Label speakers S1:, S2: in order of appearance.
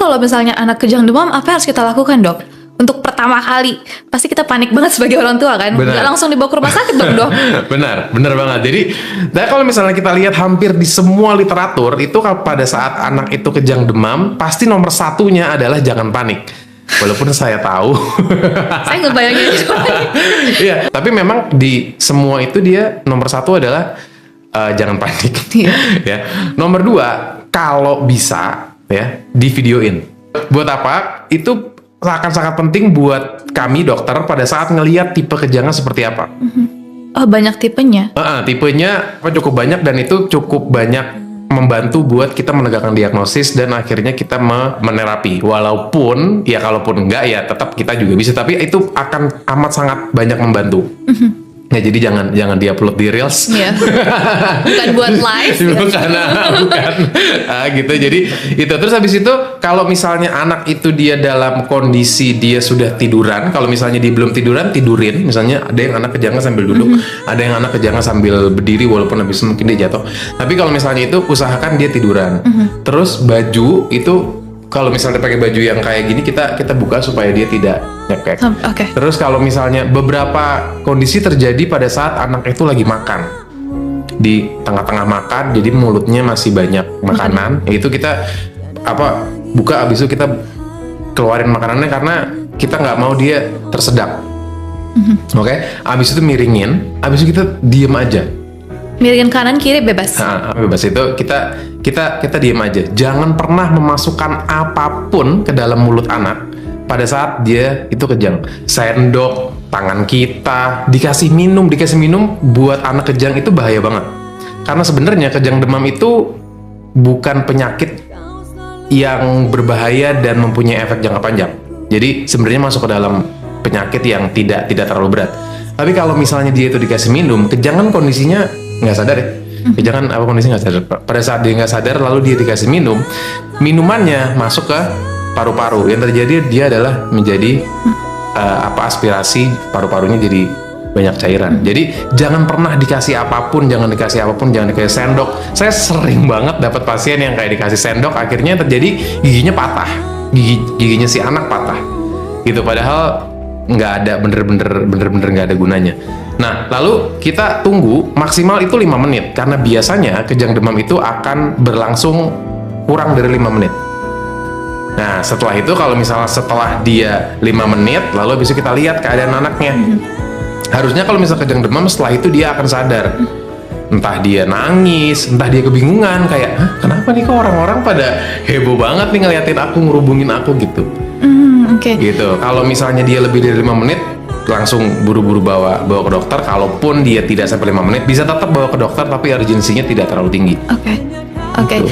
S1: kalau misalnya anak kejang demam, apa yang harus kita lakukan, Dok? Untuk pertama kali, pasti kita panik banget sebagai orang tua kan? Nggak langsung dibawa ke rumah sakit dong, Dok.
S2: Benar banget. Jadi, kalau misalnya kita lihat hampir di semua literatur, itu pada saat anak itu kejang demam, pasti nomor satunya adalah jangan panik. Walaupun saya tahu.
S1: Saya ngebayangin itu.
S2: Iya, tapi memang di semua itu dia nomor satu adalah jangan panik. Ya. Nomor dua, kalau bisa ya di videoin. Buat apa? Itu akan sangat penting buat kami dokter pada saat ngelihat tipe kejangnya seperti apa.
S1: Oh, banyak tipenya?
S2: Tipenya cukup banyak dan itu cukup banyak membantu buat kita menegakkan diagnosis dan akhirnya kita menerapi. Walaupun ya kalaupun enggak ya tetap kita juga bisa, tapi itu akan amat sangat banyak membantu. Ya, jadi jangan diupload di Reels.
S1: Iya. Bukan buat live.
S2: bukan. Gitu. Jadi itu terus habis itu kalau misalnya anak itu dia dalam kondisi dia sudah tiduran, kalau misalnya dia belum tiduran, tidurin. Misalnya ada yang anak kejangnya sambil duduk, ada yang anak kejangnya sambil berdiri walaupun habis mungkin dia jatuh. Tapi kalau misalnya itu usahakan dia tiduran. Terus baju itu kalau misalnya pakai baju yang kayak gini kita buka supaya dia tidak nyekek.
S1: Okay.
S2: Terus kalau misalnya beberapa kondisi terjadi pada saat anak itu lagi makan, di tengah-tengah makan, jadi mulutnya masih banyak makanan, itu kita buka abis itu kita keluarin makanannya karena kita nggak mau dia tersedak. Oke? Abis itu miringin, abis itu kita diem aja.
S1: Miringin kanan kiri bebas.
S2: Bebas itu kita diem aja. Jangan pernah memasukkan apapun ke dalam mulut anak pada saat dia itu kejang. Sendok, tangan kita, dikasih minum buat anak kejang itu bahaya banget. Karena sebenarnya kejang demam itu bukan penyakit yang berbahaya dan mempunyai efek jangka panjang. Jadi sebenarnya masuk ke dalam penyakit yang tidak terlalu berat. Tapi kalau misalnya dia itu dikasih minum, kejang kan kondisinya nggak sadar ya. Jangan kondisi nggak sadar. Pada saat dia nggak sadar lalu dia dikasih minumannya masuk ke paru-paru. Yang terjadi dia adalah menjadi aspirasi paru-parunya jadi banyak cairan. Jadi jangan pernah dikasih apapun, jangan dikasih sendok. Saya sering banget dapat pasien yang kayak dikasih sendok, akhirnya terjadi giginya patah, giginya si anak patah. Gitu padahal nggak ada bener-bener nggak ada gunanya. Nah, lalu kita tunggu maksimal itu 5 menit karena biasanya kejang demam itu akan berlangsung kurang dari 5 menit. Nah, setelah itu kalau misalnya setelah dia 5 menit lalu habis itu kita lihat keadaan anaknya. Harusnya kalau misalnya kejang demam setelah itu dia akan sadar. Entah dia nangis, entah dia kebingungan kayak, kenapa nih kok orang-orang pada heboh banget nih ngeliatin aku, ngerubungin aku gitu.
S1: Okay.
S2: Gitu. Kalau misalnya dia lebih dari 5 menit langsung buru-buru bawa ke dokter. Kalaupun dia tidak sampai 5 menit bisa tetap bawa ke dokter tapi urgensinya tidak terlalu tinggi.
S1: Oke.
S2: Gitu.